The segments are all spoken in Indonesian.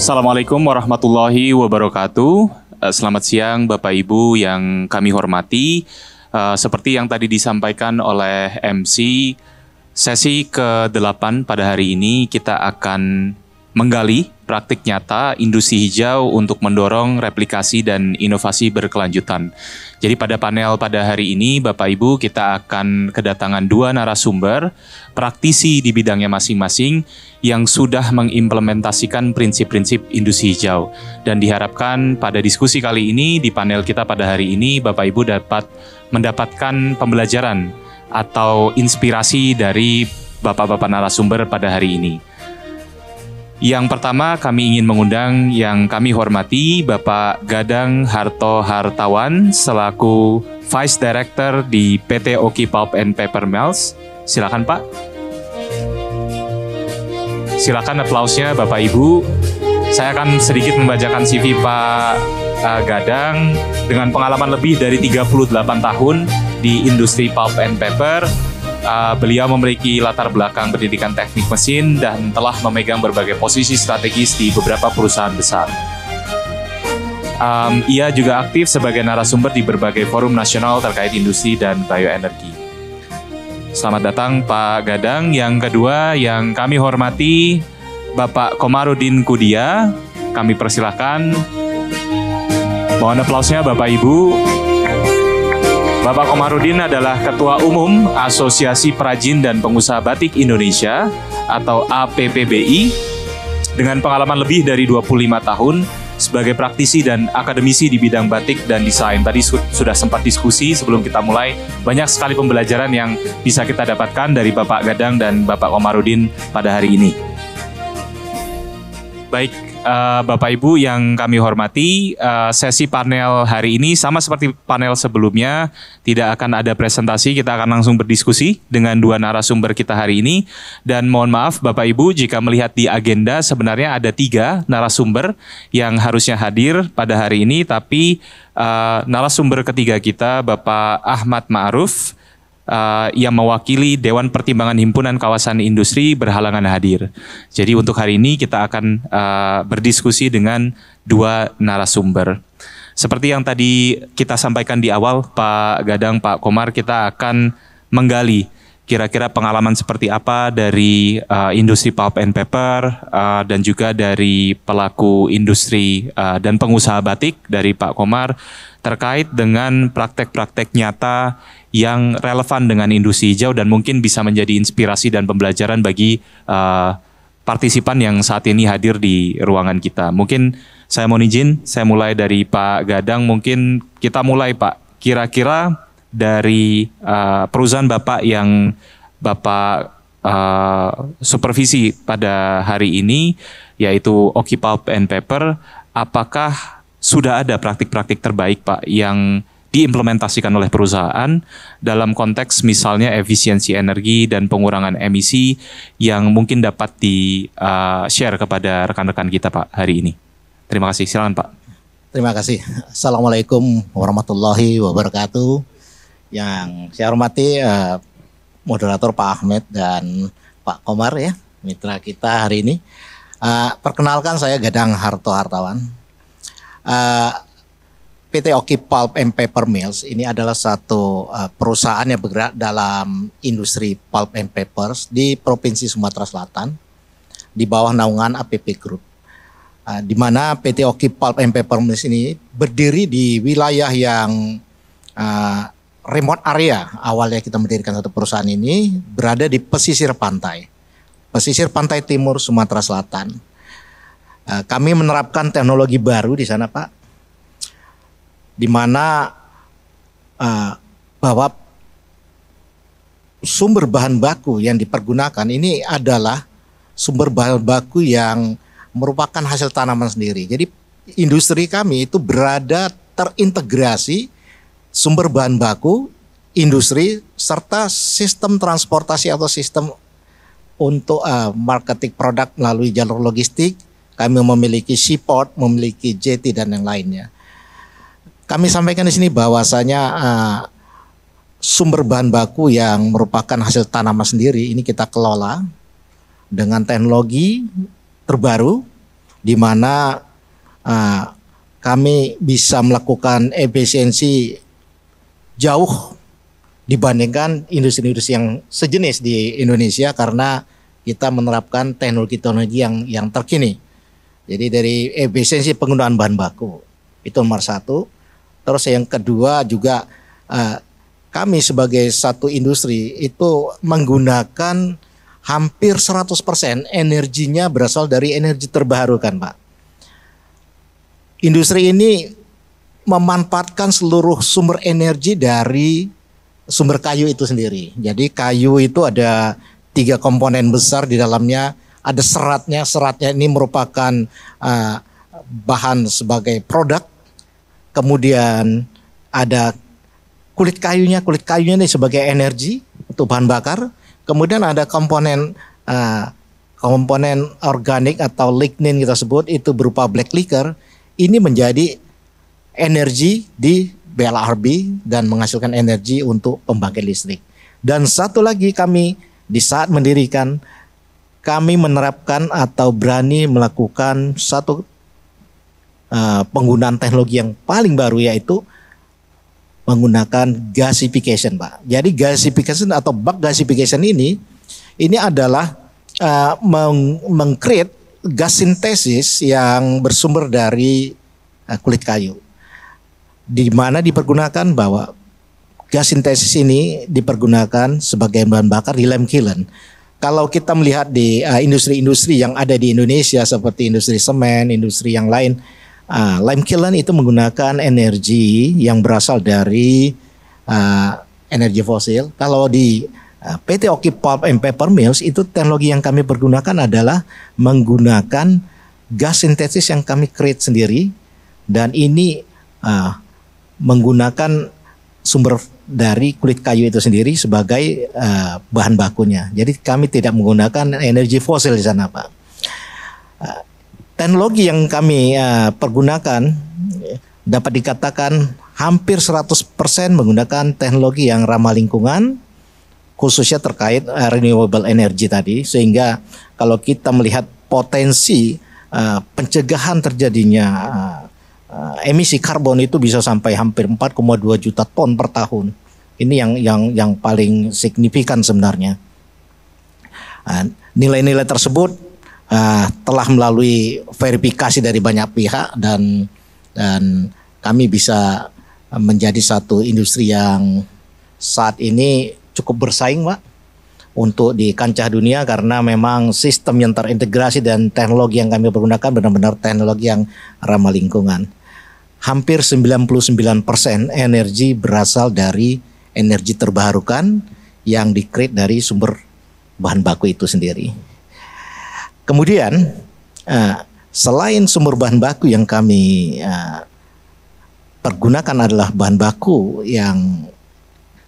Assalamualaikum warahmatullahi wabarakatuh. Selamat siang Bapak Ibu yang kami hormati. Seperti yang tadi disampaikan oleh MC, sesi ke-8 pada hari ini kita akan menggali praktik nyata industri hijau untuk mendorong replikasi dan inovasi berkelanjutan. Jadi pada panel pada hari ini Bapak Ibu kita akan kedatangan dua narasumber praktisi di bidangnya masing-masing yang sudah mengimplementasikan prinsip-prinsip industri hijau. Dan diharapkan pada diskusi kali ini di panel kita pada hari ini Bapak Ibu dapat mendapatkan pembelajaran atau inspirasi dari Bapak-Bapak narasumber pada hari ini. Yang pertama kami ingin mengundang yang kami hormati Bapak Gadang Harto Hartawan selaku Vice Director di PT Oki Pulp and Paper Mills. Silakan Pak. Silakan aplausnya Bapak Ibu. Saya akan sedikit membacakan CV Pak Gadang dengan pengalaman lebih dari 38 tahun di industri pulp and paper. Beliau memiliki latar belakang pendidikan teknik mesin dan telah memegang berbagai posisi strategis di beberapa perusahaan besar. Ia juga aktif sebagai narasumber di berbagai forum nasional terkait industri dan bioenergi. Selamat datang Pak Gadang. Yang kedua yang kami hormati Bapak Komarudin Kudia. Kami persilahkan. Mohon aplausnya Bapak Ibu. Bapak Komarudin adalah Ketua Umum Asosiasi Perajin dan Pengusaha Batik Indonesia atau APPBI dengan pengalaman lebih dari 25 tahun sebagai praktisi dan akademisi di bidang batik dan desain. Tadi sudah sempat diskusi sebelum kita mulai, banyak sekali pembelajaran yang bisa kita dapatkan dari Bapak Gadang dan Bapak Komarudin pada hari ini. Baik, Bapak Ibu yang kami hormati, sesi panel hari ini sama seperti panel sebelumnya, tidak akan ada presentasi, kita akan langsung berdiskusi dengan dua narasumber kita hari ini. Dan mohon maaf Bapak Ibu jika melihat di agenda sebenarnya ada 3 narasumber yang harusnya hadir pada hari ini, tapi narasumber ketiga kita Bapak Ahmad Ma'ruf, yang mewakili Dewan Pertimbangan Himpunan Kawasan Industri berhalangan hadir. Jadi untuk hari ini kita akan berdiskusi dengan dua narasumber. Seperti yang tadi kita sampaikan di awal, Pak Gadang, Pak Komar, kita akan menggali kira-kira pengalaman seperti apa dari industri pulp and paper dan juga dari pelaku industri dan pengusaha batik dari Pak Komar terkait dengan praktek-praktek nyata yang relevan dengan industri hijau dan mungkin bisa menjadi inspirasi dan pembelajaran bagi partisipan yang saat ini hadir di ruangan kita. Mungkin saya mohon izin, saya mulai dari Pak Gadang. Mungkin kita mulai Pak, kira-kira dari perusahaan Bapak yang Bapak supervisi pada hari ini, yaitu Oki Pulp and Paper, apakah sudah ada praktik-praktik terbaik Pak yang diimplementasikan oleh perusahaan dalam konteks misalnya efisiensi energi dan pengurangan emisi yang mungkin dapat di-share kepada rekan-rekan kita Pak hari ini. Terima kasih, silakan Pak. Terima kasih. Assalamualaikum warahmatullahi wabarakatuh. Yang saya hormati moderator Pak Ahmed dan Pak Komar ya, mitra kita hari ini. Perkenalkan saya Gadang Harto Hartawan. PT Oki Pulp and Paper Mills ini adalah satu perusahaan yang bergerak dalam industri pulp and papers di Provinsi Sumatera Selatan di bawah naungan APP Group. Di mana PT Oki Pulp and Paper Mills ini berdiri di wilayah yang remote area. Awalnya kita mendirikan satu perusahaan ini berada di pesisir pantai timur Sumatera Selatan. Kami menerapkan teknologi baru di sana Pak, di mana bahwa sumber bahan baku yang dipergunakan ini adalah sumber bahan baku yang merupakan hasil tanaman sendiri. Jadi industri kami itu berada terintegrasi sumber bahan baku, industri, serta sistem transportasi atau sistem untuk marketing produk melalui jalur logistik. Kami memiliki seaport, memiliki jetty dan yang lainnya. Kami sampaikan di sini bahwasanya sumber bahan baku yang merupakan hasil tanaman sendiri ini kita kelola dengan teknologi terbaru di mana kami bisa melakukan efisiensi jauh dibandingkan industri-industri yang sejenis di Indonesia karena kita menerapkan teknologi-teknologi yang terkini. Jadi dari efisiensi penggunaan bahan baku itu nomor satu. Terus yang kedua juga kami sebagai satu industri itu menggunakan hampir 100% energinya berasal dari energi terbarukan, Pak. Industri ini memanfaatkan seluruh sumber energi dari sumber kayu itu sendiri. Jadi kayu itu ada 3 komponen besar di dalamnya. Ada seratnya, seratnya ini merupakan bahan sebagai produk. Kemudian ada kulit kayunya ini sebagai energi untuk bahan bakar. Kemudian ada komponen organik atau lignin kita sebut, itu berupa black liquor. Ini menjadi energi di BLRB dan menghasilkan energi untuk pembangkit listrik. Dan satu lagi kami di saat mendirikan, kami menerapkan atau berani melakukan satu penggunaan teknologi yang paling baru, yaitu menggunakan gasification, Pak. Jadi gasification atau bulk gasification ini adalah meng-create gas sintesis yang bersumber dari kulit kayu, di mana dipergunakan bahwa gas sintesis ini dipergunakan sebagai bahan bakar di lime kiln. Kalau kita melihat di industri-industri yang ada di Indonesia seperti industri semen, industri yang lain, lime kiln itu menggunakan energi yang berasal dari energi fosil. Kalau di PT Oki Pulp and Paper Mills itu teknologi yang kami pergunakan adalah menggunakan gas sintesis yang kami create sendiri, dan ini menggunakan sumber dari kulit kayu itu sendiri sebagai bahan bakunya. Jadi kami tidak menggunakan energi fosil di sana, Pak. Teknologi yang kami pergunakan dapat dikatakan hampir 100% menggunakan teknologi yang ramah lingkungan, khususnya terkait renewable energy tadi, sehingga kalau kita melihat potensi pencegahan terjadinya emisi karbon itu bisa sampai hampir 4,2 juta ton per tahun. Ini yang paling signifikan sebenarnya. Nilai-nilai tersebut telah melalui verifikasi dari banyak pihak dan kami bisa menjadi satu industri yang saat ini cukup bersaing, Pak, untuk di kancah dunia, karena memang sistem yang terintegrasi dan teknologi yang kami pergunakan benar-benar teknologi yang ramah lingkungan. Hampir 99% energi berasal dari energi terbarukan yang di-create dari sumber bahan baku itu sendiri. Kemudian selain sumber bahan baku yang kami pergunakan adalah bahan baku yang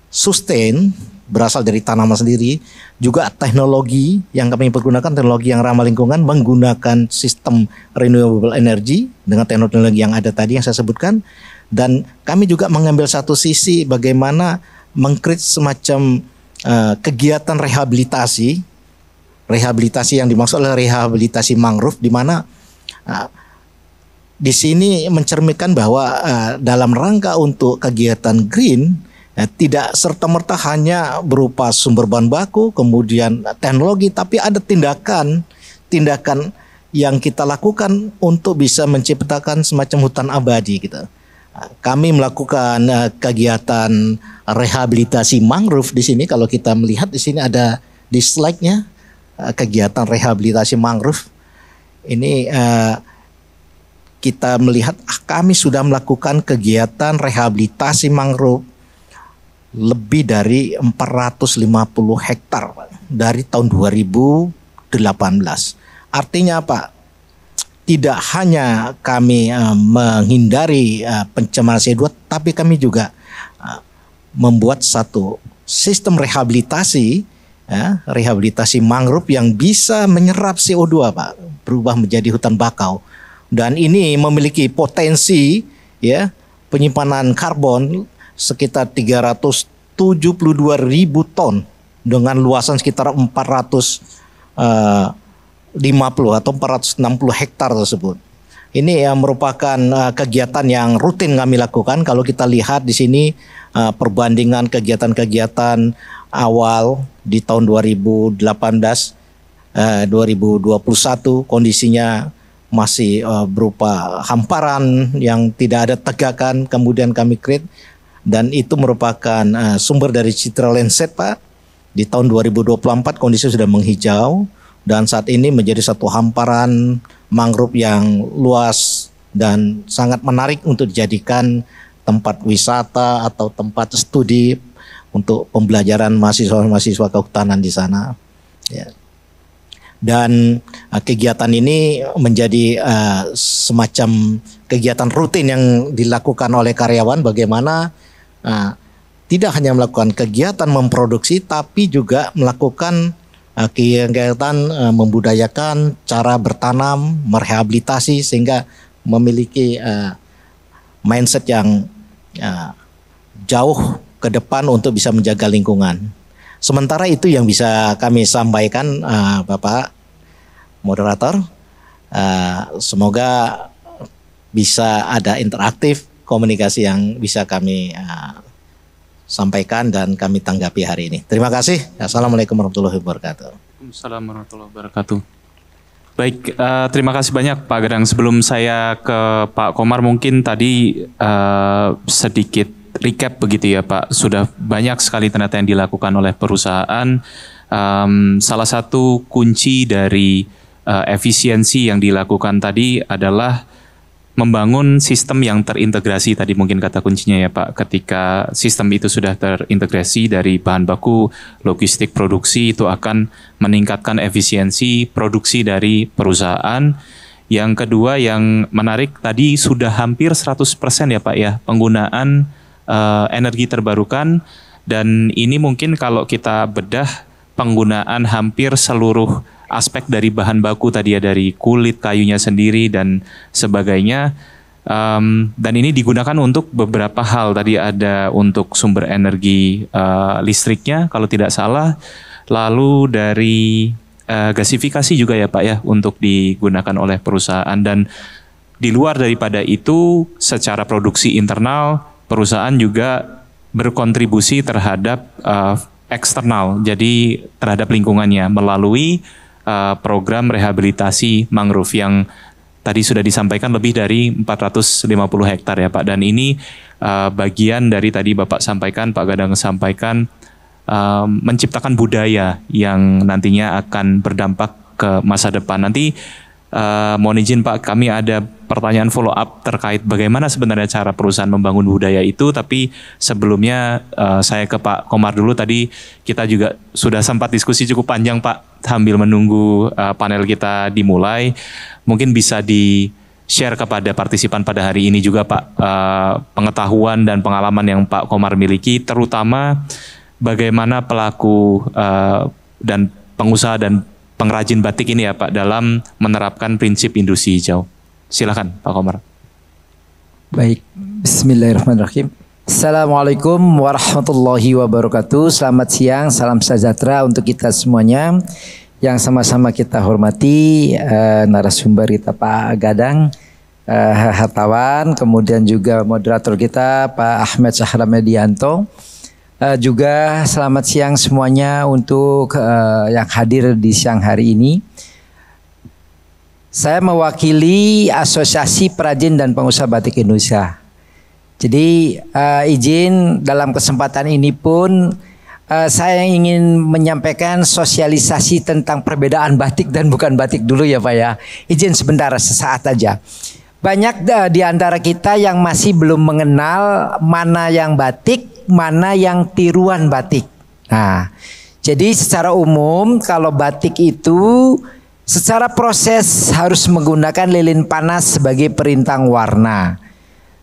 sustain, berasal dari tanaman sendiri, juga teknologi yang kami pergunakan teknologi yang ramah lingkungan menggunakan sistem renewable energy dengan teknologi yang ada tadi yang saya sebutkan. Dan kami juga mengambil satu sisi bagaimana meng-create semacam kegiatan rehabilitasi yang dimaksud adalah rehabilitasi mangrove, di mana di sini mencerminkan bahwa dalam rangka untuk kegiatan green, tidak serta-merta hanya berupa sumber bahan baku, kemudian teknologi, tapi ada tindakan yang kita lakukan untuk bisa menciptakan semacam hutan abadi gitu. Kami melakukan kegiatan rehabilitasi mangrove di sini. Kalau kita melihat di sini ada di slide-nya kegiatan rehabilitasi mangrove. Ini kita melihat kami sudah melakukan kegiatan rehabilitasi mangrove lebih dari 450 hektar dari tahun 2018. Artinya apa? Tidak hanya kami menghindari pencemaran CO2, tapi kami juga membuat satu sistem rehabilitasi mangrove yang bisa menyerap CO2, Pak, berubah menjadi hutan bakau. Dan ini memiliki potensi penyimpanan karbon sekitar 372.000 ton dengan luasan sekitar 400 atau 460 hektar tersebut. Ini merupakan kegiatan yang rutin kami lakukan. Kalau kita lihat di sini perbandingan kegiatan-kegiatan awal di tahun 2018, 2021 kondisinya masih berupa hamparan yang tidak ada tegakan, kemudian kami create, dan itu merupakan sumber dari Citra Landset, Pak. Di tahun 2024 kondisi sudah menghijau dan saat ini menjadi satu hamparan mangrove yang luas dan sangat menarik untuk dijadikan tempat wisata atau tempat studi untuk pembelajaran mahasiswa-mahasiswa kehutanan di sana. Ya. Dan kegiatan ini menjadi semacam kegiatan rutin yang dilakukan oleh karyawan, bagaimana tidak hanya melakukan kegiatan memproduksi tapi juga melakukan kegiatan membudayakan cara bertanam, merehabilitasi sehingga memiliki mindset yang jauh ke depan untuk bisa menjaga lingkungan. Sementara itu yang bisa kami sampaikan, Bapak Moderator. Semoga bisa ada interaktif komunikasi yang bisa kami sampaikan dan kami tanggapi hari ini. Terima kasih. Assalamualaikum warahmatullahi wabarakatuh. Waalaikumsalam warahmatullahi wabarakatuh. Baik, terima kasih banyak Pak Gadang. Sebelum saya ke Pak Komar, mungkin tadi sedikit recap begitu ya Pak. Sudah banyak sekali ternyata yang dilakukan oleh perusahaan. Salah satu kunci dari efisiensi yang dilakukan tadi adalah membangun sistem yang terintegrasi, tadi mungkin kata kuncinya ya Pak. Ketika sistem itu sudah terintegrasi dari bahan baku, logistik, produksi, itu akan meningkatkan efisiensi produksi dari perusahaan. Yang kedua yang menarik tadi sudah hampir 100% ya Pak ya penggunaan energi terbarukan, dan ini mungkin kalau kita bedah penggunaan hampir seluruh aspek dari bahan baku tadi ya, dari kulit kayunya sendiri dan sebagainya, dan ini digunakan untuk beberapa hal. Tadi ada untuk sumber energi listriknya kalau tidak salah, lalu dari gasifikasi juga ya Pak ya untuk digunakan oleh perusahaan, dan di luar daripada itu secara produksi internal perusahaan juga berkontribusi terhadap eksternal, jadi terhadap lingkungannya melalui program rehabilitasi mangrove yang tadi sudah disampaikan lebih dari 450 hektar ya Pak. Dan ini bagian dari tadi Bapak sampaikan, Pak Gadang sampaikan, menciptakan budaya yang nantinya akan berdampak ke masa depan. Nanti mohon izin Pak, kami ada pertanyaan follow up terkait bagaimana sebenarnya cara perusahaan membangun budaya itu. Tapi sebelumnya saya ke Pak Komar dulu. Tadi kita juga sudah sempat diskusi cukup panjang Pak sambil menunggu panel kita dimulai. Mungkin bisa di-share kepada partisipan pada hari ini juga Pak, pengetahuan dan pengalaman yang Pak Komar miliki, terutama bagaimana pelaku dan pengusaha dan pengrajin batik ini ya Pak dalam menerapkan prinsip industri hijau. Silakan Pak Komar. Baik, bismillahirrahmanirrahim. Assalamualaikum warahmatullahi wabarakatuh. Selamat siang, salam sejahtera untuk kita semuanya. Yang sama-sama kita hormati narasumber kita Pak Gadang, hartawan, kemudian juga moderator kita Pak Ahmed Sahramedianto. Juga selamat siang semuanya untuk yang hadir di siang hari ini. Saya mewakili Asosiasi Perajin dan Pengusaha Batik Indonesia. Jadi izin dalam kesempatan ini pun saya ingin menyampaikan sosialisasi tentang perbedaan batik dan bukan batik dulu ya Pak ya. Izin sebentar sesaat aja. Banyak di antara kita yang masih belum mengenal mana yang batik, mana yang tiruan batik. Nah, jadi secara umum kalau batik itu secara proses harus menggunakan lilin panas sebagai perintang warna.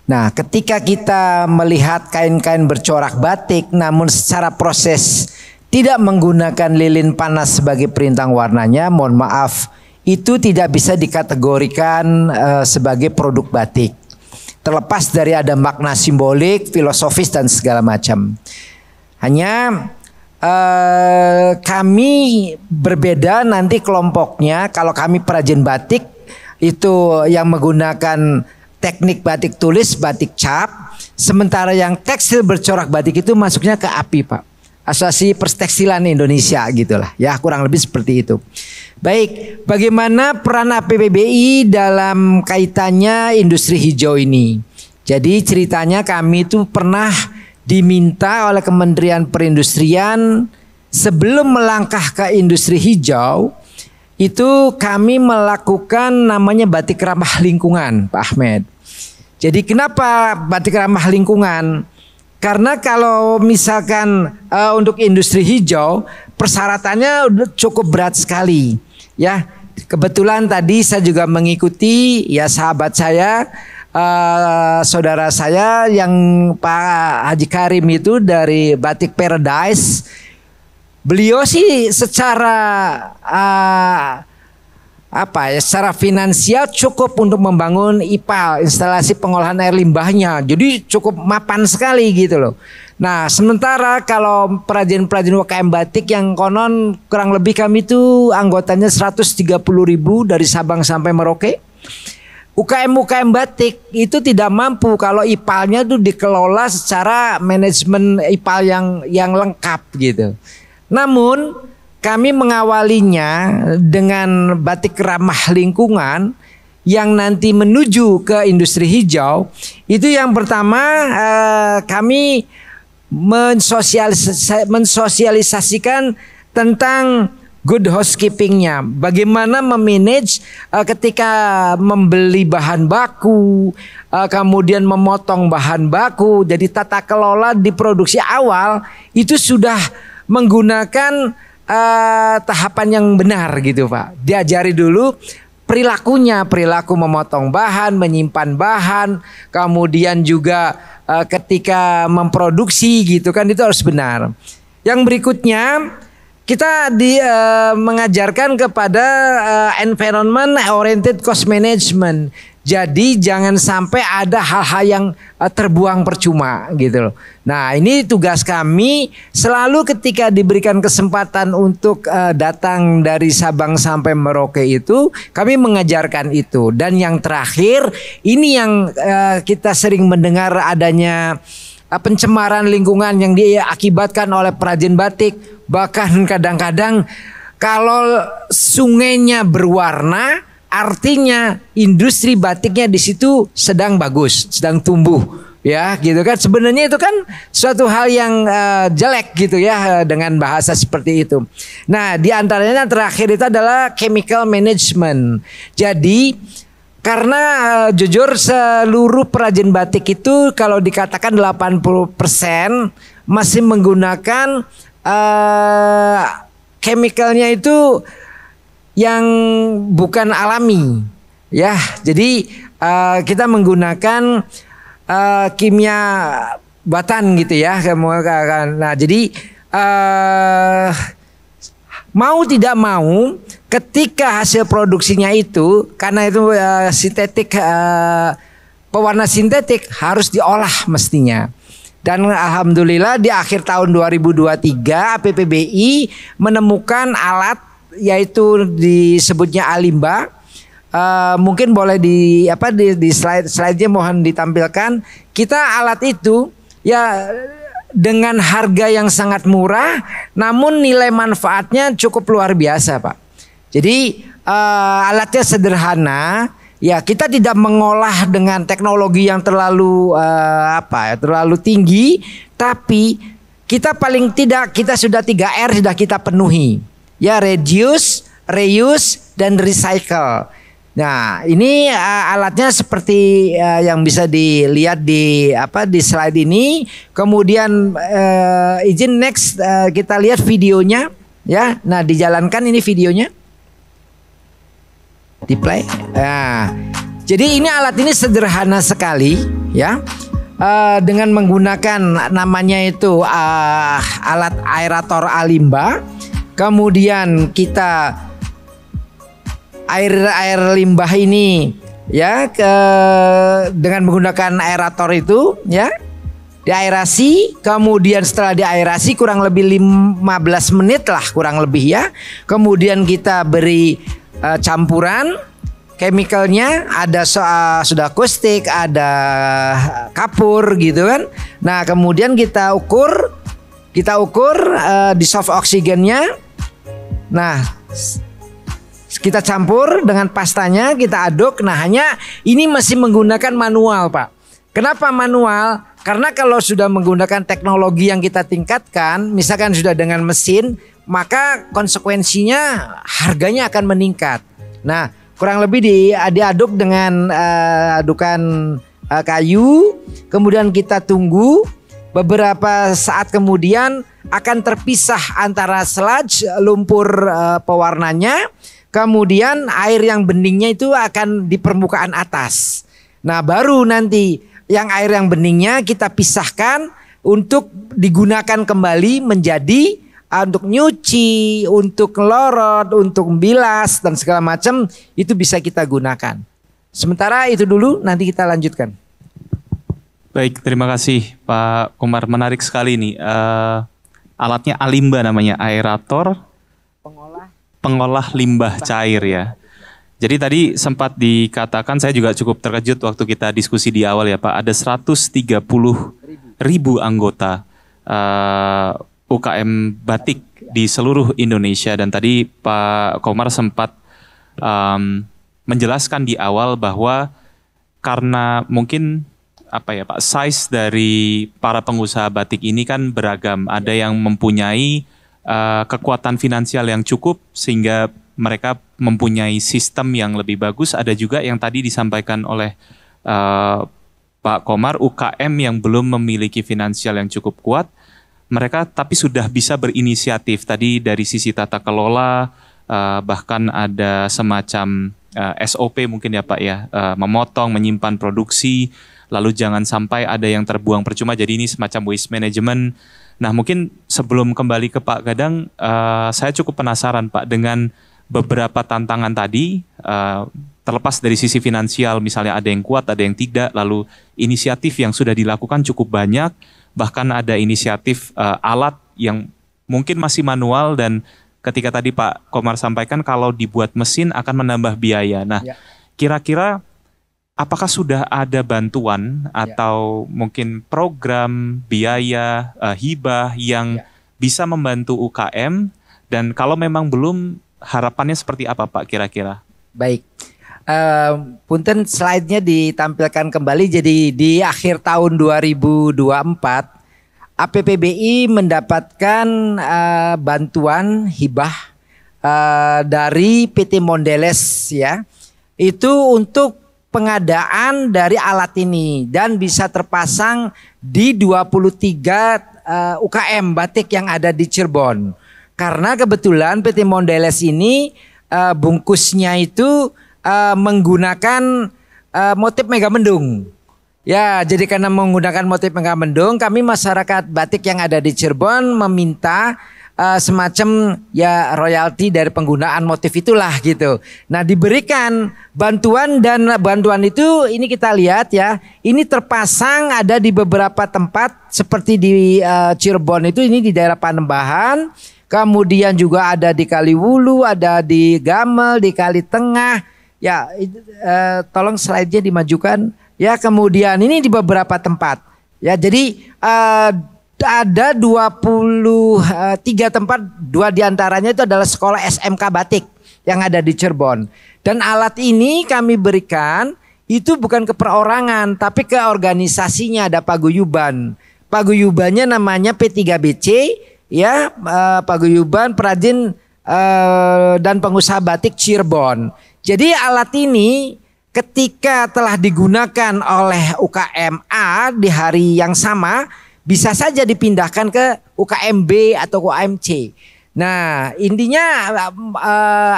Nah, ketika kita melihat kain-kain bercorak batik namun secara proses tidak menggunakan lilin panas sebagai perintang warnanya, mohon maaf, itu tidak bisa dikategorikan sebagai produk batik. Terlepas dari ada makna simbolik, filosofis dan segala macam. Hanya kami berbeda nanti kelompoknya. Kalau kami perajin batik itu yang menggunakan teknik batik tulis, batik cap. Sementara yang tekstil bercorak batik itu masuknya ke API, Pak. Asosiasi Perstekstilan Indonesia gitulah. Ya, kurang lebih seperti itu. Baik, bagaimana peran APPBI dalam kaitannya industri hijau ini? Jadi ceritanya kami itu pernah diminta oleh Kementerian Perindustrian sebelum melangkah ke industri hijau itu kami melakukan namanya batik ramah lingkungan, Pak Ahmed. Jadi kenapa batik ramah lingkungan? Karena kalau misalkan untuk industri hijau persyaratannya udah cukup berat sekali, ya. Kebetulan tadi saya juga mengikuti ya sahabat saya, saudara saya yang Pak Haji Karim itu dari Batik Paradise. Beliau sih secara secara finansial cukup untuk membangun IPAL, instalasi pengolahan air limbahnya. Jadi cukup mapan sekali gitu loh. Nah, sementara kalau perajin-perajin UKM batik yang konon kurang lebih kami itu anggotanya 130.000 dari Sabang sampai Merauke. UKM batik itu tidak mampu kalau IPAL-nya itu dikelola secara manajemen IPAL yang lengkap gitu. Namun kami mengawalinya dengan batik ramah lingkungan yang nanti menuju ke industri hijau. Itu yang pertama kami mensosialisasikan tentang good housekeepingnya. Bagaimana memanage ketika membeli bahan baku, kemudian memotong bahan baku. Jadi tata kelola di produksi awal itu sudah menggunakan tahapan yang benar gitu, Pak. Diajari dulu perilaku memotong bahan, menyimpan bahan, kemudian juga ketika memproduksi gitu kan itu harus benar. Yang berikutnya kita mengajarkan kepada environment oriented cost management. Jadi jangan sampai ada hal-hal yang terbuang percuma gitu loh. Nah, ini tugas kami selalu ketika diberikan kesempatan untuk datang dari Sabang sampai Merauke itu kami mengajarkan itu. Dan yang terakhir ini yang kita sering mendengar adanya pencemaran lingkungan yang diakibatkan oleh perajin batik. Bahkan kadang-kadang kalau sungainya berwarna artinya industri batiknya di situ sedang bagus, sedang tumbuh, ya, gitu kan. Sebenarnya itu kan suatu hal yang jelek gitu ya dengan bahasa seperti itu. Nah, di antaranya yang terakhir itu adalah chemical management. Jadi karena jujur seluruh perajin batik itu kalau dikatakan 80% masih menggunakan chemicalnya itu yang bukan alami, ya. Jadi kita menggunakan kimia buatan gitu ya. Nah, jadi mau tidak mau ketika hasil produksinya itu karena itu sintetik, pewarna sintetik harus diolah mestinya. Dan alhamdulillah di akhir tahun 2023 APPBI menemukan alat yaitu disebutnya Alimba. Mungkin boleh di slide-nya mohon ditampilkan. Kita alat itu ya dengan harga yang sangat murah, namun nilai manfaatnya cukup luar biasa, Pak. Jadi alatnya sederhana. Ya, kita tidak mengolah dengan teknologi yang terlalu terlalu tinggi, tapi kita paling tidak kita sudah 3R sudah kita penuhi. Ya, reduce, reuse, dan recycle. Nah, ini alatnya seperti yang bisa dilihat di slide ini. Kemudian izin next kita lihat videonya, ya. Nah, dijalankan ini videonya. Di play. Nah, jadi ini alat ini sederhana sekali, ya. Dengan menggunakan namanya itu alat aerator Alimba. Kemudian kita air limbah ini ya dengan menggunakan aerator itu ya. diaerasi, kemudian setelah diaerasi kurang lebih 15 menit lah kurang lebih ya. Kemudian kita beri campuran chemicalnya, ada soda caustic, ada kapur gitu kan. Nah kemudian kita ukur dissolve oksigennya. Nah kita campur dengan pastanya, kita aduk. Nah hanya ini masih menggunakan manual Pak. Kenapa manual? Karena kalau sudah menggunakan teknologi yang kita tingkatkan, misalkan sudah dengan mesin, maka konsekuensinya harganya akan meningkat. Nah kurang lebih diaduk dengan adukan kayu, kemudian kita tunggu. Beberapa saat kemudian akan terpisah antara sludge, lumpur pewarnanya, kemudian air yang beningnya itu akan di permukaan atas. Nah baru nanti yang air yang beningnya kita pisahkan untuk digunakan kembali menjadi untuk nyuci, untuk ngelorot, untuk bilas dan segala macam itu bisa kita gunakan. Sementara itu dulu, nanti kita lanjutkan. Baik, terima kasih Pak Komar. Menarik sekali nih. Alatnya Alimba namanya, aerator pengolah limbah cair ya. Jadi tadi sempat dikatakan, saya juga cukup terkejut waktu kita diskusi di awal ya Pak. Ada 130.000 anggota UKM batik di seluruh Indonesia. Dan tadi Pak Komar sempat menjelaskan di awal bahwa karena mungkin Pak, size dari para pengusaha batik ini kan beragam. Ada yang mempunyai kekuatan finansial yang cukup sehingga mereka mempunyai sistem yang lebih bagus. Ada juga yang tadi disampaikan oleh Pak Komar, UKM yang belum memiliki finansial yang cukup kuat. Mereka tapi sudah bisa berinisiatif tadi dari sisi tata kelola, bahkan ada semacam SOP mungkin ya Pak ya, memotong, menyimpan produksi. Lalu jangan sampai ada yang terbuang percuma, jadi ini semacam waste management. Nah mungkin sebelum kembali ke Pak Gadang, saya cukup penasaran Pak dengan beberapa tantangan tadi, terlepas dari sisi finansial, misalnya ada yang kuat, ada yang tidak, lalu inisiatif yang sudah dilakukan cukup banyak, bahkan ada inisiatif alat yang mungkin masih manual dan ketika tadi Pak Komar sampaikan kalau dibuat mesin akan menambah biaya. Nah kira-kira apakah sudah ada bantuan atau mungkin program biaya hibah yang bisa membantu UKM, dan kalau memang belum, harapannya seperti apa Pak kira-kira? Baik, punten slide-nya ditampilkan kembali. Jadi di akhir tahun 2024 APPBI mendapatkan bantuan hibah dari PT Mondelez ya. Itu untuk pengadaan dari alat ini dan bisa terpasang di 23 UKM batik yang ada di Cirebon. Karena kebetulan PT Mondelez ini bungkusnya itu menggunakan motif Megamendung. Ya, jadi karena menggunakan motif Megamendung, kami masyarakat batik yang ada di Cirebon meminta semacam ya royalti dari penggunaan motif itulah gitu. Nah diberikan bantuan dan bantuan itu ini kita lihat ya, ini terpasang ada di beberapa tempat seperti di Cirebon itu, ini di daerah Panembahan, kemudian juga ada di Kaliwulu, ada di Gamel, di Kali Tengah ya. Tolong slide-nya dimajukan ya. Kemudian ini di beberapa tempat ya. Jadi ada 23 tempat, 2 diantaranya itu adalah sekolah SMK Batik yang ada di Cirebon. Dan alat ini kami berikan itu bukan ke perorangan tapi ke organisasinya, ada paguyuban. Paguyubannya namanya P3BC ya, Paguyuban Perajin dan Pengusaha Batik Cirebon. Jadi alat ini ketika telah digunakan oleh UKMA di hari yang sama, bisa saja dipindahkan ke UKMB atau UKMC. Nah intinya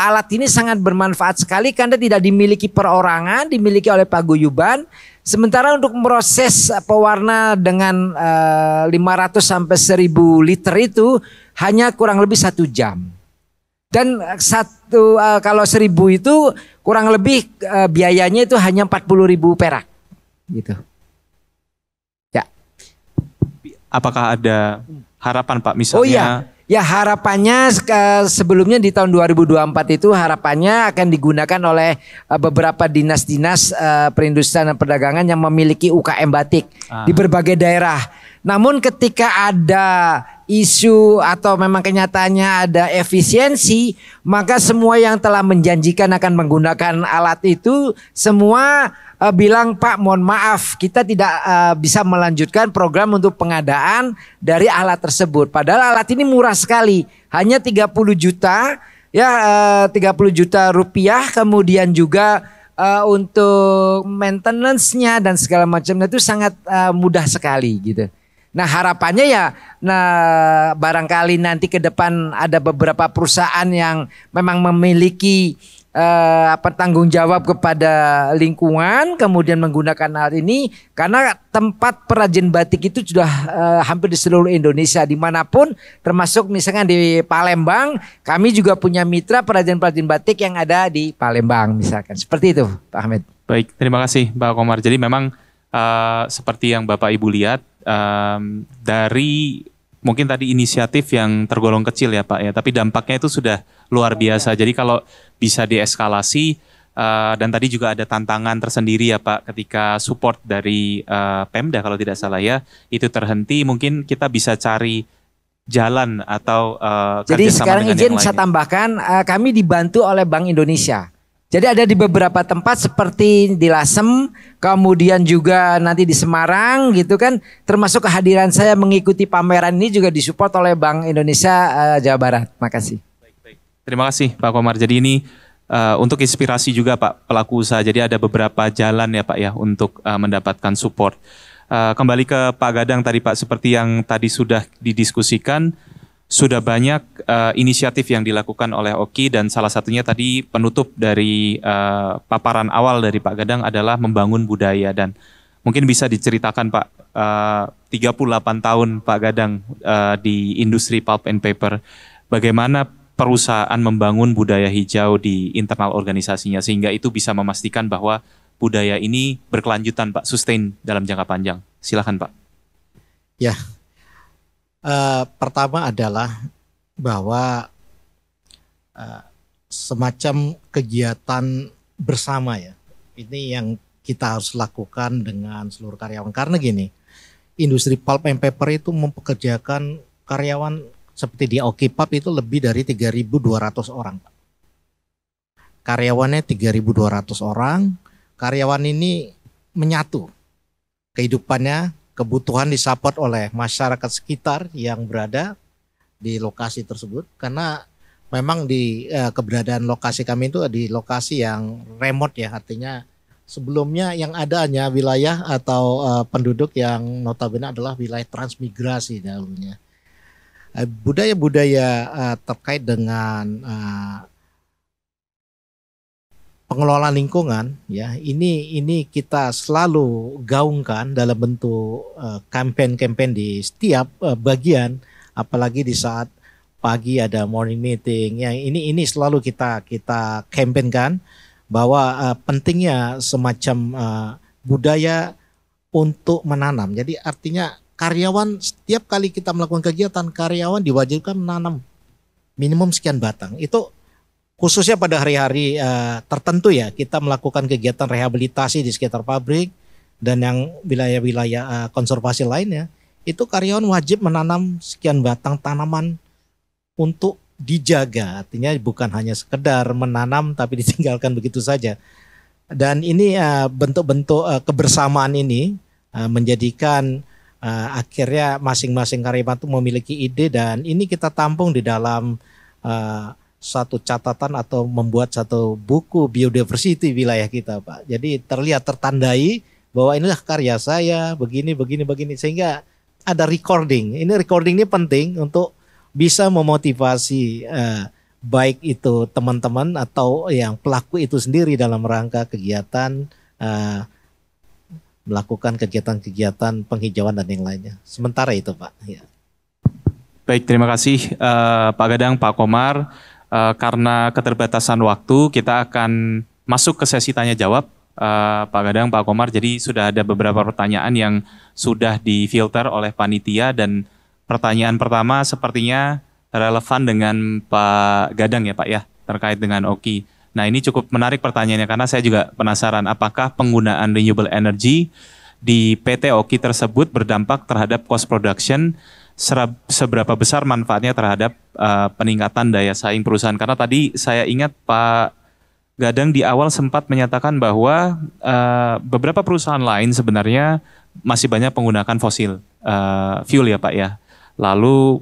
alat ini sangat bermanfaat sekali karena tidak dimiliki perorangan, dimiliki oleh paguyuban. Sementara untuk proses pewarna dengan 500 sampai 1000 liter itu hanya kurang lebih 1 jam. Dan kalau 1000 itu kurang lebih biayanya itu hanya 40.000 perak gitu. apakah ada harapan Pak Oh iya, misalnya? ya harapannya sebelumnya di tahun 2024 itu harapannya akan digunakan oleh beberapa dinas-dinas perindustrian dan perdagangan yang memiliki UKM batik di berbagai daerah. Namun ketika ada isu atau memang kenyataannya ada efisiensi, maka semua yang telah menjanjikan akan menggunakan alat itu semua bilang, Pak mohon maaf kita tidak bisa melanjutkan program untuk pengadaan dari alat tersebut. Padahal alat ini murah sekali, hanya 30 juta ya, 30 juta rupiah, kemudian juga untuk maintenance-nya dan segala macamnya itu sangat mudah sekali gitu. Nah harapannya ya, nah barangkali nanti ke depan ada beberapa perusahaan yang memang memiliki tanggung jawab kepada lingkungan, kemudian menggunakan hal ini, karena tempat perajin batik itu sudah hampir di seluruh Indonesia, dimanapun, termasuk misalnya di Palembang, kami juga punya mitra perajin-perajin batik yang ada di Palembang misalkan, seperti itu Pak Ahmed. Baik, terima kasih Pak Komar. Jadi memang seperti yang Bapak Ibu lihat, dari mungkin tadi inisiatif yang tergolong kecil ya Pak ya, tapi dampaknya itu sudah luar biasa. Jadi kalau bisa dieskalasi, dan tadi juga ada tantangan tersendiri ya Pak ketika support dari Pemda kalau tidak salah ya, itu terhenti, mungkin kita bisa cari jalan atau jadi kerjasama sekarang dengan izin yang saya lainnya. tambahkan, kami dibantu oleh Bank Indonesia. Jadi ada di beberapa tempat seperti di Lasem, kemudian juga nanti di Semarang gitu kan. Termasuk kehadiran saya mengikuti pameran ini juga disupport oleh Bank Indonesia Jawa Barat. Makasih. Baik. Terima kasih Pak Komar. Jadi ini untuk inspirasi juga Pak pelaku usaha. Jadi ada beberapa jalan ya Pak ya untuk mendapatkan support. Kembali ke Pak Gadang tadi Pak, seperti yang tadi sudah didiskusikan, sudah banyak inisiatif yang dilakukan oleh Oki, dan salah satunya tadi penutup dari paparan awal dari Pak Gadang adalah membangun budaya. Dan mungkin bisa diceritakan Pak, 38 tahun Pak Gadang di industri pulp and paper, bagaimana perusahaan membangun budaya hijau di internal organisasinya sehingga itu bisa memastikan bahwa budaya ini berkelanjutan Pak, sustain dalam jangka panjang. Silakan Pak. Ya. Pertama adalah bahwa semacam kegiatan bersama ya. Ini yang kita harus lakukan dengan seluruh karyawan. Karena gini, industri pulp and paper itu mempekerjakan karyawan seperti di Oki Pulp itu lebih dari 3.200 orang. Karyawannya 3.200 orang. Karyawan ini menyatu kehidupannya, kebutuhan disupport oleh masyarakat sekitar yang berada di lokasi tersebut, karena memang di keberadaan lokasi kami itu di lokasi yang remote ya, artinya sebelumnya yang ada hanya wilayah atau penduduk yang notabene adalah wilayah transmigrasi dahulunya. Budaya-budaya terkait dengan pengelolaan lingkungan ya, ini kita selalu gaungkan dalam bentuk campaign-campaign di setiap bagian, apalagi di saat pagi ada morning meeting ya, ini selalu kita campaignkan bahwa pentingnya semacam budaya untuk menanam. Jadi artinya karyawan setiap kali kita melakukan kegiatan, karyawan diwajibkan menanam minimum sekian batang. Itu khususnya pada hari-hari tertentu ya, kita melakukan kegiatan rehabilitasi di sekitar pabrik dan yang wilayah-wilayah konservasi lainnya, itu karyawan wajib menanam sekian batang tanaman untuk dijaga. Artinya bukan hanya sekedar menanam tapi ditinggalkan begitu saja. Dan ini bentuk-bentuk kebersamaan ini menjadikan akhirnya masing-masing karyawan itu memiliki ide, dan ini kita tampung di dalam satu catatan atau membuat satu buku biodiversity wilayah kita Pak. Jadi terlihat tertandai bahwa inilah karya saya begini, sehingga ada recording. Ini recording ini penting untuk bisa memotivasi baik itu teman-teman atau yang pelaku itu sendiri dalam rangka kegiatan melakukan kegiatan-kegiatan penghijauan dan yang lainnya. Sementara itu Pak. Ya. Baik, terima kasih Pak Gadang, Pak Komar. Karena keterbatasan waktu, kita akan masuk ke sesi tanya jawab. Pak Gadang, Pak Komar. Jadi sudah ada beberapa pertanyaan yang sudah difilter oleh panitia dan pertanyaan pertama sepertinya relevan dengan Pak Gadang ya Pak ya, terkait dengan Oki. Nah ini cukup menarik pertanyaannya karena saya juga penasaran apakah penggunaan renewable energy di PT Oki tersebut berdampak terhadap cost production, seberapa besar manfaatnya terhadap peningkatan daya saing perusahaan. Karena tadi saya ingat Pak Gadang di awal sempat menyatakan bahwa beberapa perusahaan lain sebenarnya masih banyak menggunakan fosil fuel ya Pak ya. Lalu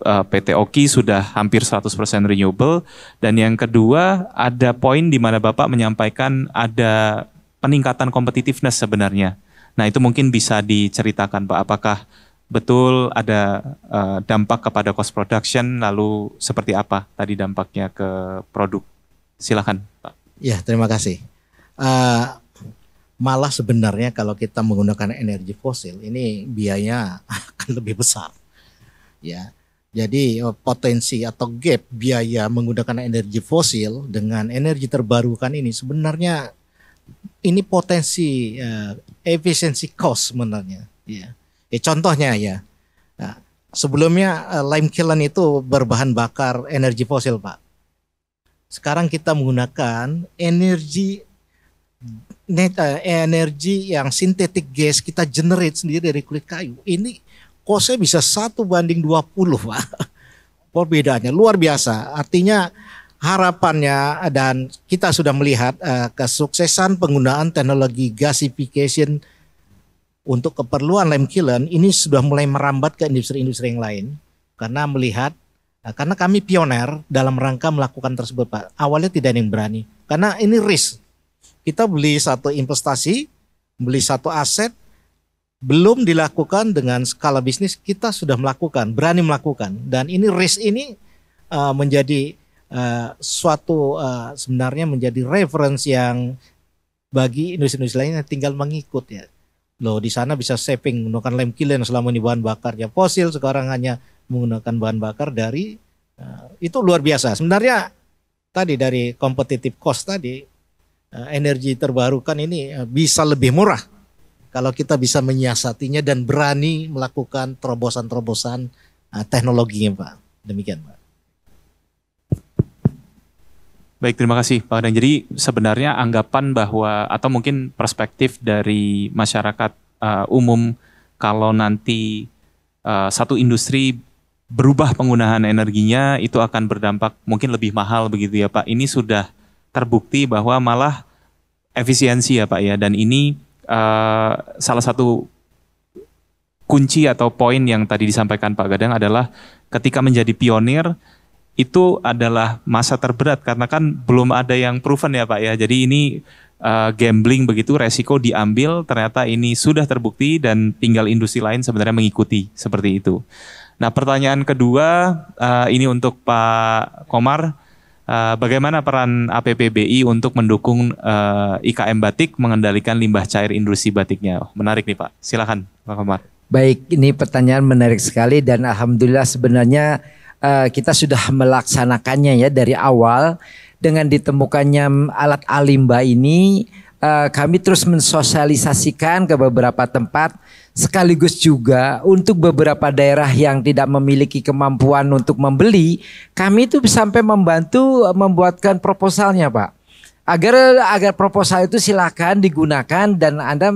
PT Oki sudah hampir 100% renewable. Dan yang kedua ada poin di mana Bapak menyampaikan ada peningkatan competitiveness sebenarnya. Nah itu mungkin bisa diceritakan Pak, apakah betul ada dampak kepada cost production, lalu seperti apa tadi dampaknya ke produk? Silakan Pak. Ya, terima kasih. Malah sebenarnya kalau kita menggunakan energi fosil ini biayanya akan lebih besar. Ya, jadi potensi atau gap biaya menggunakan energi fosil dengan energi terbarukan ini sebenarnya ini potensi efisiensi cost sebenarnya. Ya, contohnya ya. Nah, sebelumnya lime kiln itu berbahan bakar energi fosil Pak. Sekarang kita menggunakan energi yang sintetik gas, kita generate sendiri dari kulit kayu. Ini kosnya bisa 1:20 Pak. Perbedaannya luar biasa. Artinya harapannya dan kita sudah melihat kesuksesan penggunaan teknologi gasification untuk keperluan lime kiln ini sudah mulai merambat ke industri-industri yang lain karena melihat. Karena kami pioner dalam rangka melakukan tersebut Pak. Awalnya tidak ada yang berani. Karena ini risk. Kita beli satu investasi, beli satu aset, belum dilakukan dengan skala bisnis, kita sudah melakukan, berani melakukan. Dan ini risk ini menjadi suatu sebenarnya menjadi reference yang bagi industri-industri lainnya tinggal mengikut ya. Loh di sana bisa saving menggunakan lime kiln selama ini bahan bakarnya fosil, sekarang hanya menggunakan bahan bakar dari itu luar biasa. Sebenarnya tadi dari competitive cost tadi energi terbarukan ini bisa lebih murah kalau kita bisa menyiasatinya dan berani melakukan terobosan-terobosan teknologinya Pak. Demikian Pak. Baik, terima kasih Pak Gadang. Jadi sebenarnya anggapan bahwa atau mungkin perspektif dari masyarakat umum kalau nanti satu industri berubah penggunaan energinya itu akan berdampak mungkin lebih mahal begitu ya Pak. Ini sudah terbukti bahwa malah efisiensi ya Pak ya. Dan ini salah satu kunci atau poin yang tadi disampaikan Pak Gadang adalah ketika menjadi pionir itu adalah masa terberat karena kan belum ada yang proven ya Pak ya. Jadi ini gambling begitu, resiko diambil, ternyata ini sudah terbukti dan tinggal industri lain sebenarnya mengikuti seperti itu. Nah pertanyaan kedua ini untuk Pak Komar, bagaimana peran APPBI untuk mendukung IKM batik mengendalikan limbah cair industri batiknya? Menarik nih Pak, silakan Pak Komar. Baik, ini pertanyaan menarik sekali dan alhamdulillah sebenarnya kita sudah melaksanakannya ya dari awal. Dengan ditemukannya alat alimba ini kami terus mensosialisasikan ke beberapa tempat sekaligus juga untuk beberapa daerah yang tidak memiliki kemampuan untuk membeli, kami itu sampai membantu membuatkan proposalnya Pak. Agar proposal itu silakan digunakan dan Anda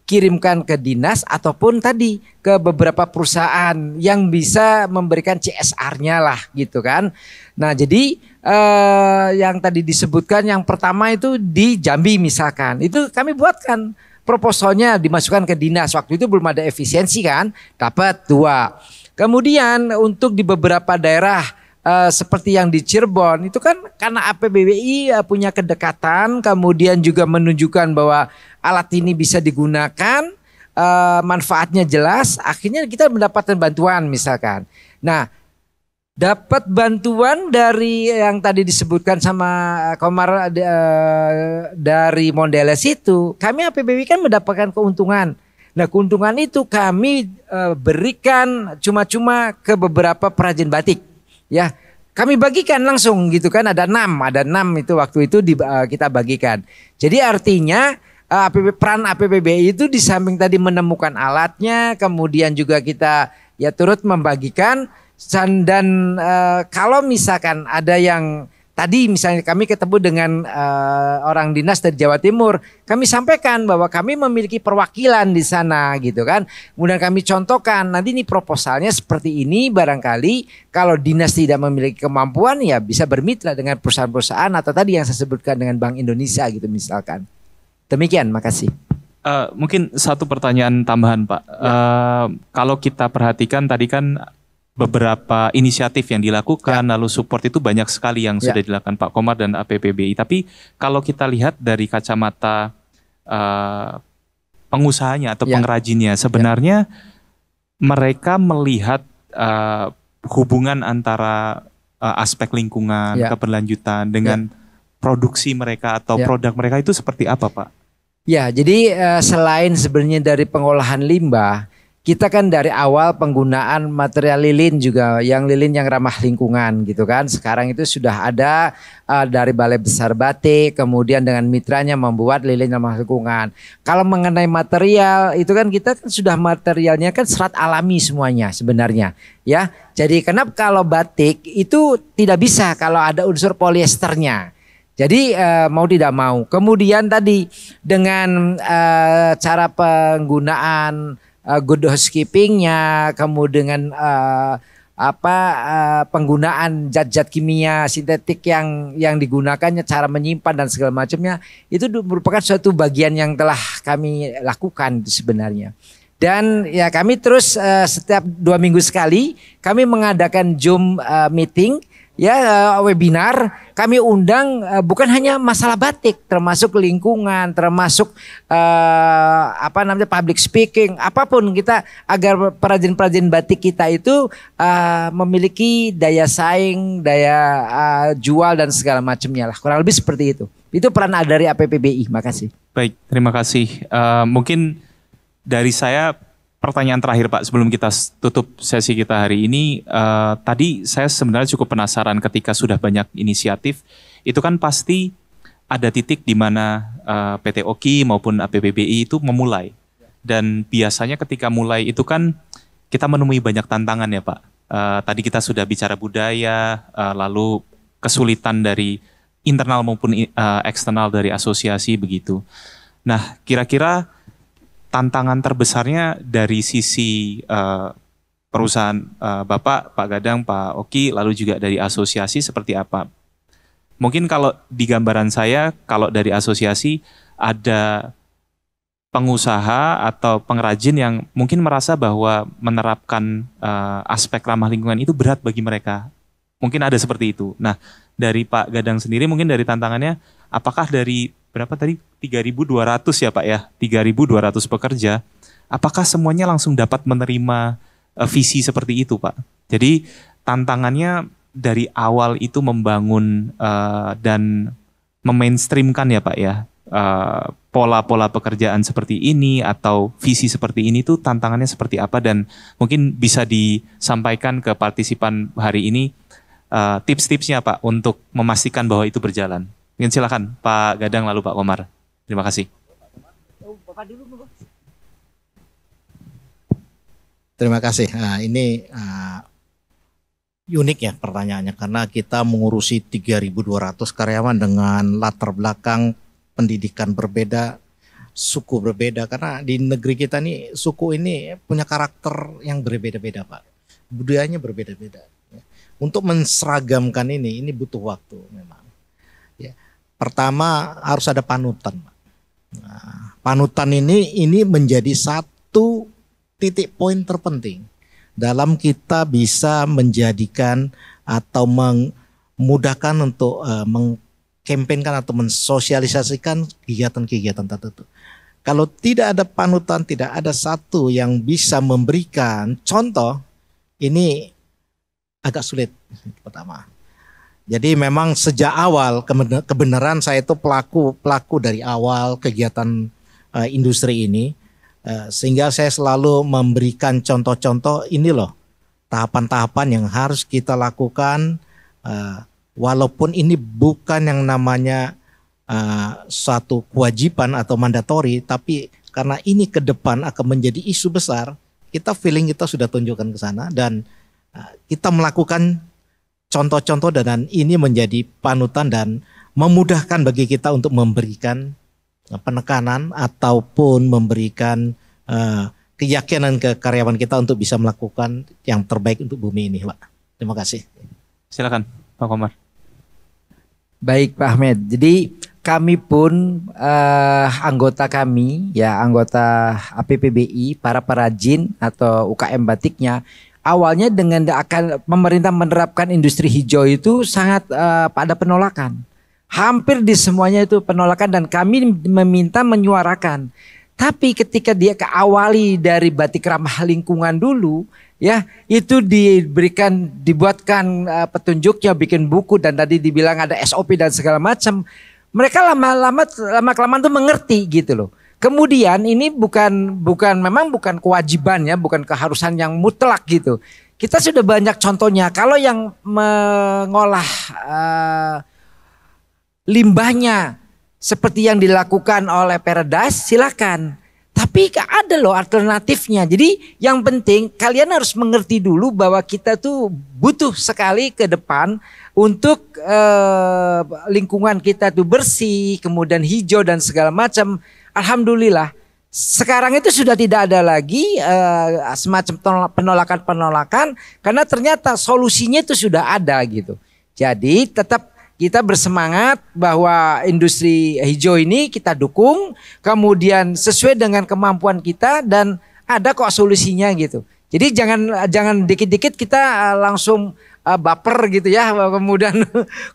kirimkan ke dinas ataupun tadi ke beberapa perusahaan yang bisa memberikan CSR-nya lah gitu kan. Nah jadi yang tadi disebutkan yang pertama itu di Jambi misalkan, itu kami buatkan proposalnya dimasukkan ke dinas. Waktu itu belum ada efisiensi kan, dapat 2. Kemudian untuk di beberapa daerah seperti yang di Cirebon itu kan karena APBBI punya kedekatan, kemudian juga menunjukkan bahwa alat ini bisa digunakan, manfaatnya jelas, akhirnya kita mendapatkan bantuan misalkan. Nah, dapat bantuan dari yang tadi disebutkan sama Komar dari Mondelez itu, kami APBBI kan mendapatkan keuntungan. Nah, keuntungan itu kami berikan cuma-cuma ke beberapa perajin batik. Ya, kami bagikan langsung gitu kan, ada 6 itu waktu itu kita bagikan. Jadi artinya peran APBBI itu di samping tadi menemukan alatnya, kemudian juga kita ya turut membagikan dan kalau misalkan ada yang tadi misalnya kami ketemu dengan orang dinas dari Jawa Timur, kami sampaikan bahwa kami memiliki perwakilan di sana gitu kan. Kemudian kami contohkan, nanti ini proposalnya seperti ini, barangkali kalau dinas tidak memiliki kemampuan ya bisa bermitra dengan perusahaan-perusahaan atau tadi yang saya sebutkan dengan Bank Indonesia gitu misalkan. Demikian, makasih. Mungkin satu pertanyaan tambahan Pak. Kalau kita perhatikan tadi kan beberapa inisiatif yang dilakukan, lalu support itu banyak sekali yang sudah dilakukan Pak Komar dan APPBI. Tapi kalau kita lihat dari kacamata pengusahanya atau pengrajinnya, sebenarnya mereka melihat hubungan antara aspek lingkungan, keberlanjutan dengan produksi mereka atau produk mereka itu seperti apa Pak? Ya, jadi selain sebenarnya dari pengolahan limbah, kita kan dari awal penggunaan material lilin juga, yang lilin yang ramah lingkungan gitu kan. Sekarang itu sudah ada dari Balai Besar Batik, kemudian dengan mitranya membuat lilin ramah lingkungan. Kalau mengenai material itu kan kita kan sudah materialnya kan serat alami semuanya sebenarnya ya. Jadi kenapa kalau batik itu tidak bisa kalau ada unsur polyesternya. Jadi mau tidak mau. Kemudian tadi dengan cara penggunaan good housekeepingnya, kemudian penggunaan zat-zat kimia sintetik yang digunakannya, cara menyimpan dan segala macamnya, itu merupakan suatu bagian yang telah kami lakukan sebenarnya. Dan ya kami terus setiap 2 minggu sekali kami mengadakan Zoom meeting. Ya webinar kami undang bukan hanya masalah batik, termasuk lingkungan, termasuk public speaking, apapun kita agar perajin-perajin batik kita itu memiliki daya saing, daya jual dan segala macamnya lah. Kurang lebih seperti itu. Itu peran dari APPBI. Makasih. Baik, terima kasih. Mungkin dari saya pertanyaan terakhir Pak sebelum kita tutup sesi kita hari ini. Tadi saya sebenarnya cukup penasaran ketika sudah banyak inisiatif, itu kan pasti ada titik di mana PT Oki maupun APBBI itu memulai. Dan biasanya ketika mulai itu kan kita menemui banyak tantangan ya Pak. Tadi kita sudah bicara budaya, lalu kesulitan dari internal maupun eksternal dari asosiasi begitu. Nah, kira-kira tantangan terbesarnya dari sisi perusahaan Bapak, Pak Gadang, Pak Oki, lalu juga dari asosiasi seperti apa? Mungkin kalau di gambaran saya, kalau dari asosiasi ada pengusaha atau pengrajin yang mungkin merasa bahwa menerapkan aspek ramah lingkungan itu berat bagi mereka. Mungkin ada seperti itu. Nah, dari Pak Gadang sendiri mungkin dari tantangannya, apakah dari berapa tadi? 3.200 ya Pak ya, 3.200 pekerja. Apakah semuanya langsung dapat menerima visi seperti itu Pak? Jadi tantangannya dari awal itu membangun dan memainstreamkan ya Pak ya, pola-pola pekerjaan seperti ini atau visi seperti ini tuh tantangannya seperti apa, dan mungkin bisa disampaikan ke partisipan hari ini tips-tipsnya Pak untuk memastikan bahwa itu berjalan. Mungkin silakan Pak Gadang lalu Pak Komar. Terima kasih. Terima kasih. Nah, ini unik ya pertanyaannya, karena kita mengurusi 3.200 karyawan dengan latar belakang pendidikan berbeda, suku berbeda, karena di negeri kita nih suku ini punya karakter yang berbeda-beda Pak. Budayanya berbeda-beda. Untuk menseragamkan ini butuh waktu memang. Ya. Pertama harus ada panutan. Nah, panutan ini menjadi satu titik poin terpenting dalam kita bisa menjadikan atau memudahkan untuk mengkampanyekan atau mensosialisasikan kegiatan-kegiatan tertentu. Kalau tidak ada panutan, tidak ada satu yang bisa memberikan contoh, ini agak sulit pertama. Jadi memang sejak awal kebenaran saya itu pelaku dari awal kegiatan industri ini, sehingga saya selalu memberikan contoh-contoh, ini loh tahapan-tahapan yang harus kita lakukan walaupun ini bukan yang namanya suatu kewajiban atau mandatori, tapi karena ini ke depan akan menjadi isu besar, kita feeling kita sudah tunjukkan ke sana dan kita melakukan contoh-contoh dan ini menjadi panutan dan memudahkan bagi kita untuk memberikan penekanan ataupun memberikan keyakinan ke karyawan kita untuk bisa melakukan yang terbaik untuk bumi ini, Pak. Terima kasih. Silakan, Pak Komar. Baik, Pak Ahmed. Jadi kami pun anggota APPBI, para perajin atau UKM batiknya, awalnya dengan pemerintah menerapkan industri hijau itu sangat pada penolakan. Hampir di semuanya itu penolakan dan kami meminta menyuarakan. Tapi ketika dia keawali dari batik ramah lingkungan dulu, ya itu dibuatkan petunjuknya, bikin buku dan tadi dibilang ada SOP dan segala macam. Mereka lama-kelamaan tuh mengerti gitu loh. Kemudian ini memang bukan kewajiban ya, bukan keharusan yang mutlak gitu. Kita sudah banyak contohnya. Kalau yang mengolah limbahnya seperti yang dilakukan oleh Paradise, silakan. Tapi ada loh alternatifnya. Jadi yang penting kalian harus mengerti dulu bahwa kita tuh butuh sekali ke depan untuk lingkungan kita tuh bersih, kemudian hijau dan segala macam. Alhamdulillah sekarang itu sudah tidak ada lagi semacam penolakan-penolakan karena ternyata solusinya itu sudah ada gitu. Jadi tetap kita bersemangat bahwa industri hijau ini kita dukung, kemudian sesuai dengan kemampuan kita dan ada kok solusinya gitu. Jadi jangan dikit-dikit kita langsung baper gitu ya,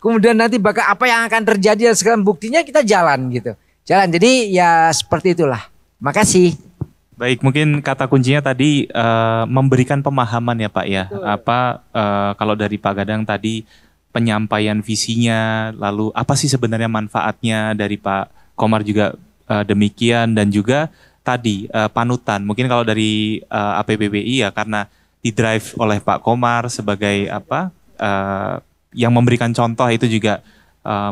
kemudian nanti bakal apa yang akan terjadi dan sekarang buktinya kita jalan gitu. Jadi ya seperti itulah. Makasih. Baik, mungkin kata kuncinya tadi memberikan pemahaman ya Pak ya. Kalau dari Pak Gadang tadi penyampaian visinya, lalu apa sih sebenarnya manfaatnya, dari Pak Komar juga demikian, dan juga tadi panutan. Mungkin kalau dari APPBI ya karena didrive oleh Pak Komar sebagai yang memberikan contoh, itu juga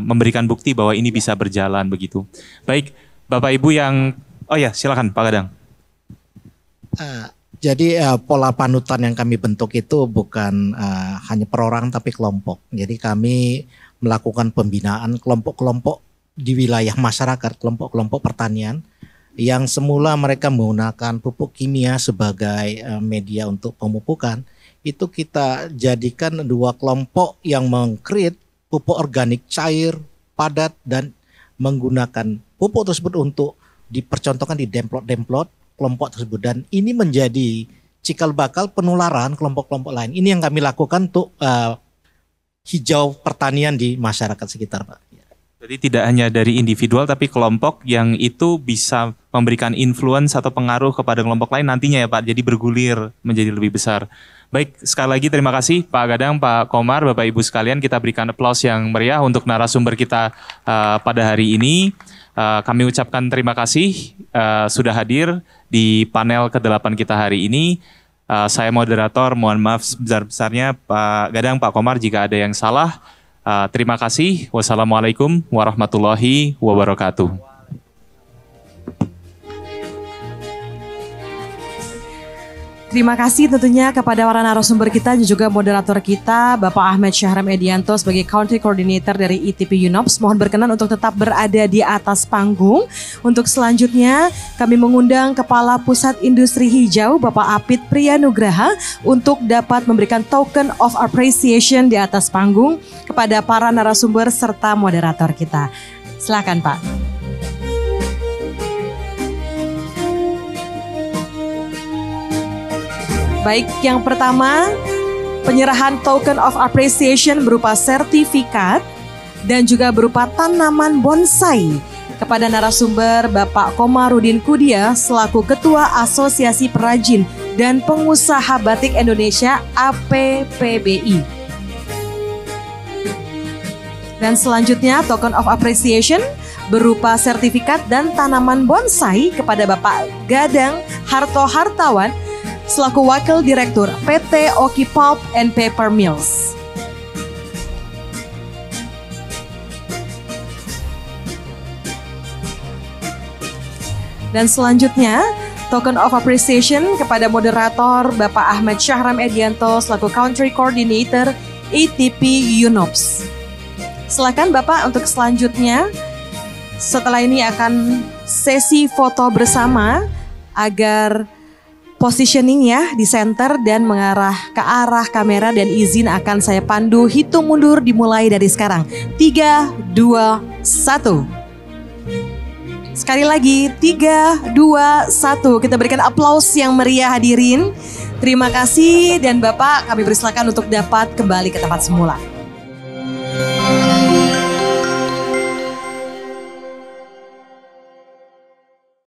memberikan bukti bahwa ini bisa berjalan begitu. Baik, Bapak Ibu yang silakan Pak Gadang. Jadi pola panutan yang kami bentuk itu bukan hanya per orang tapi kelompok. Jadi kami melakukan pembinaan kelompok-kelompok di wilayah masyarakat, kelompok-kelompok pertanian yang semula mereka menggunakan pupuk kimia sebagai media untuk pemupukan. Itu kita jadikan 2 kelompok yang meng-create pupuk organik cair, padat dan menggunakan pupuk tersebut untuk dipercontohkan di demplot-demplot kelompok tersebut, dan ini menjadi cikal bakal penularan kelompok-kelompok lain. Ini yang kami lakukan untuk hijau pertanian di masyarakat sekitar, Pak. Jadi tidak hanya dari individual tapi kelompok yang itu bisa memberikan influence atau pengaruh kepada kelompok lain nantinya ya Pak. Jadi bergulir menjadi lebih besar. Baik, sekali lagi terima kasih Pak Gadang, Pak Komar, Bapak Ibu sekalian. Kita berikan aplaus yang meriah untuk narasumber kita pada hari ini. Kami ucapkan terima kasih sudah hadir di panel ke-8 kita hari ini. Saya moderator, mohon maaf sebesar-besarnya Pak Gadang, Pak Komar jika ada yang salah. Terima kasih. Wassalamualaikum warahmatullahi wabarakatuh. Terima kasih tentunya kepada para narasumber kita dan juga moderator kita, Bapak Ahmed Syahram Edianto sebagai Country Coordinator dari ITP UNOPS. Mohon berkenan untuk tetap berada di atas panggung. Untuk selanjutnya kami mengundang Kepala Pusat Industri Hijau, Bapak Apit Priyanugraha, untuk dapat memberikan token of appreciation di atas panggung kepada para narasumber serta moderator kita. Silakan Pak. Baik, yang pertama penyerahan token of appreciation berupa sertifikat dan juga berupa tanaman bonsai kepada narasumber Bapak Komarudin Kudia selaku Ketua Asosiasi Perajin dan Pengusaha Batik Indonesia APPBI. Dan selanjutnya token of appreciation berupa sertifikat dan tanaman bonsai kepada Bapak Gadang Harto Hartawan selaku Wakil Direktur PT Oki Pulp and Paper Mills. Dan selanjutnya, token of appreciation kepada moderator Bapak Ahmad Syahram Edianto selaku Country Coordinator ITP UNOPS. Silakan Bapak untuk selanjutnya. Setelah ini akan sesi foto bersama agar positioning ya di center dan mengarah ke arah kamera, dan izin akan saya pandu hitung mundur dimulai dari sekarang. 3, 2, 1. Sekali lagi 3, 2, 1. Kita berikan aplaus yang meriah hadirin. Terima kasih, dan Bapak kami persilakan untuk dapat kembali ke tempat semula.